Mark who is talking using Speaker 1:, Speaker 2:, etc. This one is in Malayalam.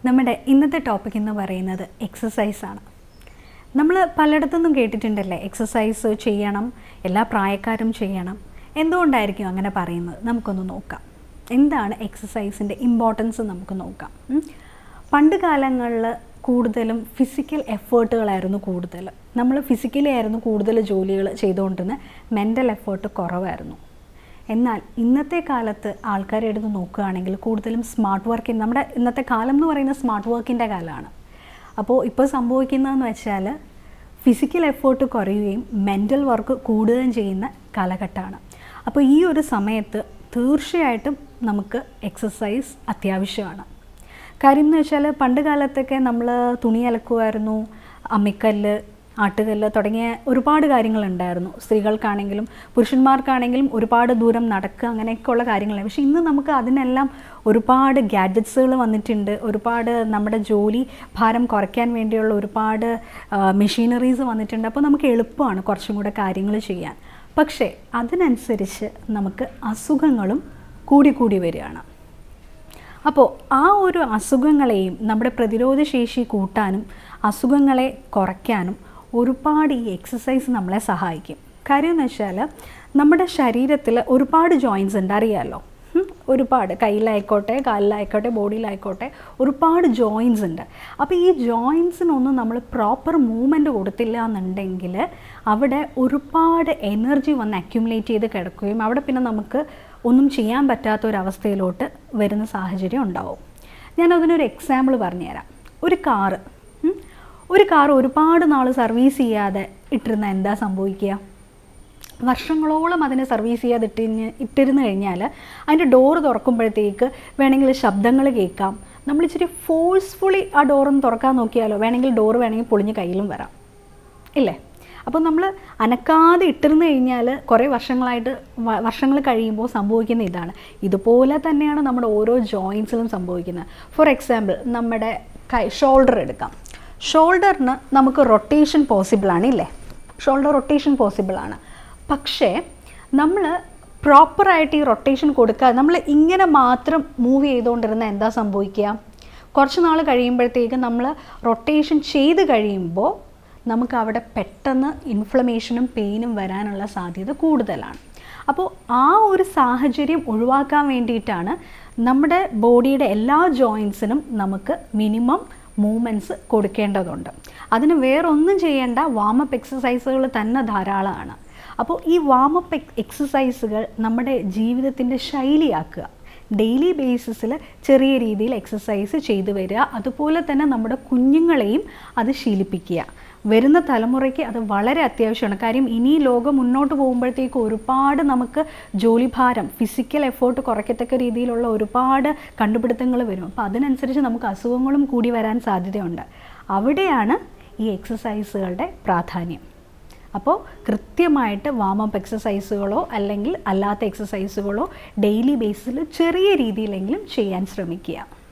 Speaker 1: നമ്മുടെ ഇന്നത്തെ ടോപ്പിക് എന്ന് പറയുന്നത് എക്സസൈസാണ്. നമ്മൾ പലയിടത്തുനിന്നും കേട്ടിട്ടുണ്ടല്ലേ, എക്സസൈസ് ചെയ്യണം, എല്ലാ പ്രായക്കാരും ചെയ്യണം. എന്തുകൊണ്ടായിരിക്കും അങ്ങനെ പറയുന്നത്? നമുക്കൊന്ന് നോക്കാം. എന്താണ് എക്സസൈസിൻ്റെ ഇമ്പോർട്ടൻസ് നമുക്ക് നോക്കാം. പണ്ട് കാലങ്ങളിൽ കൂടുതലും ഫിസിക്കൽ എഫേർട്ടുകളായിരുന്നു കൂടുതൽ. നമ്മൾ ഫിസിക്കലി ആയിരുന്നു കൂടുതൽ ജോലികൾ ചെയ്തുകൊണ്ടിരുന്നത്, മെൻ്റൽ എഫേർട്ട് കുറവായിരുന്നു. എന്നാൽ ഇന്നത്തെ കാലത്ത് ആൾക്കാരെ എടുത്ത് നോക്കുകയാണെങ്കിൽ കൂടുതലും സ്മാർട്ട് വർക്കിംഗ്, നമ്മുടെ ഇന്നത്തെ കാലം എന്ന് പറയുന്നത് സ്മാർട്ട് വർക്കിൻ്റെ കാലമാണ്. അപ്പോൾ ഇപ്പോൾ സംഭവിക്കുന്നതെന്ന് വെച്ചാൽ ഫിസിക്കൽ എഫേർട്ട് കുറയുകയും മെൻ്റൽ വർക്ക് കൂടുകയും ചെയ്യുന്ന കാലഘട്ടമാണ്. അപ്പോൾ ഈ ഒരു സമയത്ത് തീർച്ചയായിട്ടും നമുക്ക് എക്സസൈസ് അത്യാവശ്യമാണ്. കാര്യം എന്ന് വെച്ചാൽ പണ്ട് കാലത്തൊക്കെ നമ്മൾ തുണി അലക്കുമായിരുന്നു, അമ്മിക്കല്ല്, ആട്ടുകല്ല് തുടങ്ങിയ ഒരുപാട് കാര്യങ്ങളുണ്ടായിരുന്നു. സ്ത്രീകൾക്കാണെങ്കിലും പുരുഷന്മാർക്കാണെങ്കിലും ഒരുപാട് ദൂരം നടക്കുക, അങ്ങനെയൊക്കെയുള്ള കാര്യങ്ങളാണ്. പക്ഷേ ഇന്ന് നമുക്ക് അതിനെല്ലാം ഒരുപാട് ഗാഡ്ജറ്റ്സുകൾ വന്നിട്ടുണ്ട്. ഒരുപാട് നമ്മുടെ ജോലി ഭാരം കുറയ്ക്കാൻ വേണ്ടിയുള്ള ഒരുപാട് മെഷീനറീസ് വന്നിട്ടുണ്ട്. അപ്പോൾ നമുക്ക് എളുപ്പമാണ് കുറച്ചും കൂടെ കാര്യങ്ങൾ ചെയ്യാൻ. പക്ഷേ അതിനനുസരിച്ച് നമുക്ക് അസുഖങ്ങളും കൂടി വരികയാണ്. അപ്പോൾ ആ ഒരു അസുഖങ്ങളെയും നമ്മുടെ പ്രതിരോധ ശേഷി കൂട്ടാനും അസുഖങ്ങളെ കുറയ്ക്കാനും ഒരുപാട് ഈ എക്സസൈസ് നമ്മളെ സഹായിക്കും. കാര്യം എന്ന് വെച്ചാൽ നമ്മുടെ ശരീരത്തിൽ ഒരുപാട് ജോയിൻസ് ഉണ്ട്, അറിയാമല്ലോ. ഒരുപാട് കയ്യിലായിക്കോട്ടെ, കാലിലായിക്കോട്ടെ, ബോഡിയിലായിക്കോട്ടെ ഒരുപാട് ജോയിൻസ് ഉണ്ട്. അപ്പോൾ ഈ ജോയിൻസിനൊന്നും നമ്മൾ പ്രോപ്പർ മൂവ്മെൻറ്റ് കൊടുത്തില്ല എന്നുണ്ടെങ്കിൽ അവിടെ ഒരുപാട് എനർജി വന്ന് അക്യുമുലേറ്റ് ചെയ്ത് കിടക്കുകയും അവിടെ പിന്നെ നമുക്ക് ഒന്നും ചെയ്യാൻ പറ്റാത്തൊരവസ്ഥയിലോട്ട് വരുന്ന സാഹചര്യം ഉണ്ടാവും. ഞാനതിനൊരു എക്സാമ്പിൾ പറഞ്ഞുതരാം. ഒരു കാർ ഒരുപാട് നാൾ സർവീസ് ചെയ്യാതെ ഇട്ടിരുന്ന എന്താ സംഭവിക്കുക? വർഷങ്ങളോളം അതിനെ സർവീസ് ചെയ്യാതെ ഇട്ടിരുന്നു കഴിഞ്ഞാൽ അതിൻ്റെ ഡോറ് തുറക്കുമ്പോഴത്തേക്ക് വേണമെങ്കിൽ ശബ്ദങ്ങൾ കേൾക്കാം. നമ്മൾ ഇച്ചിരി ഫോഴ്സ്ഫുള്ളി ആ ഡോറൊന്ന് തുറക്കാൻ നോക്കിയാലോ വേണമെങ്കിൽ ഡോറ് വേണമെങ്കിൽ പൊളിഞ്ഞ് കയ്യിലും വരാം, ഇല്ലേ? അപ്പോൾ നമ്മൾ അനക്കാതെ ഇട്ടിരുന്നു കഴിഞ്ഞാൽ കുറേ വർഷങ്ങൾ കഴിയുമ്പോൾ സംഭവിക്കുന്ന ഇതാണ്. ഇതുപോലെ തന്നെയാണ് നമ്മുടെ ഓരോ ജോയിൻസിലും സംഭവിക്കുന്നത്. ഫോർ എക്സാമ്പിൾ നമ്മുടെ ഷോൾഡർ എടുക്കാം. ഷോൾഡറിന് നമുക്ക് റൊട്ടേഷൻ പോസിബിളാണ്, ഇല്ലേ? ഷോൾഡർ റൊട്ടേഷൻ പോസിബിളാണ്. പക്ഷേ നമ്മൾ പ്രോപ്പറായിട്ട് ഈ റൊട്ടേഷൻ കൊടുക്കാതെ നമ്മൾ ഇങ്ങനെ മാത്രം മൂവ് ചെയ്തുകൊണ്ടിരുന്ന എന്താ സംഭവിക്കുക? കുറച്ച് നാൾ കഴിയുമ്പോഴത്തേക്ക് നമ്മൾ റൊട്ടേഷൻ ചെയ്ത് കഴിയുമ്പോൾ നമുക്ക് അവിടെ പെട്ടെന്ന് ഇൻഫ്ലമേഷനും പെയിനും വരാനുള്ള സാധ്യത കൂടുതലാണ്. അപ്പോൾ ആ ഒരു സാഹചര്യം ഒഴിവാക്കാൻ വേണ്ടിയിട്ടാണ് നമ്മുടെ ബോഡിയുടെ എല്ലാ ജോയിൻസിനും നമുക്ക് മിനിമം മൂവ്മെൻറ്റ്സ് കൊടുക്കേണ്ടതുണ്ട്. അതിന് വേറൊന്നും ചെയ്യേണ്ട, വാമപ്പ് എക്സസൈസുകൾ തന്നെ ധാരാളമാണ്. അപ്പോൾ ഈ വാമപ്പ് എക്സസൈസുകൾ നമ്മുടെ ജീവിതത്തിൻ്റെ ശൈലിയാക്കുക. ഡെയിലി ബേസിസിൽ ചെറിയ രീതിയിൽ എക്സസൈസ് ചെയ്തു വരിക. അതുപോലെ തന്നെ നമ്മുടെ കുഞ്ഞുങ്ങളെയും അത് ശീലിപ്പിക്കുക. വരുന്ന തലമുറയ്ക്ക് അത് വളരെ അത്യാവശ്യമാണ്. കാര്യം ഇനി ലോകം മുന്നോട്ട് പോകുമ്പോഴത്തേക്ക് ഒരുപാട് നമുക്ക് ജോലിഭാരം, ഫിസിക്കൽ എഫേർട്ട് കുറയ്ക്കത്തക്ക രീതിയിലുള്ള ഒരുപാട് കണ്ടുപിടുത്തങ്ങൾ വരും. അപ്പോൾ അതിനനുസരിച്ച് നമുക്ക് അസുഖങ്ങളും കൂടി വരാൻ സാധ്യതയുണ്ട്. അവിടെയാണ് ഈ എക്സസൈസുകളുടെ പ്രാധാന്യം. അപ്പോൾ കൃത്യമായിട്ട് വാമപ്പ് എക്സസൈസുകളോ അല്ലെങ്കിൽ അല്ലാത്ത എക്സസൈസുകളോ ഡെയിലി ബേസിൽ ചെറിയ രീതിയിലെങ്കിലും ചെയ്യാൻ ശ്രമിക്കുക.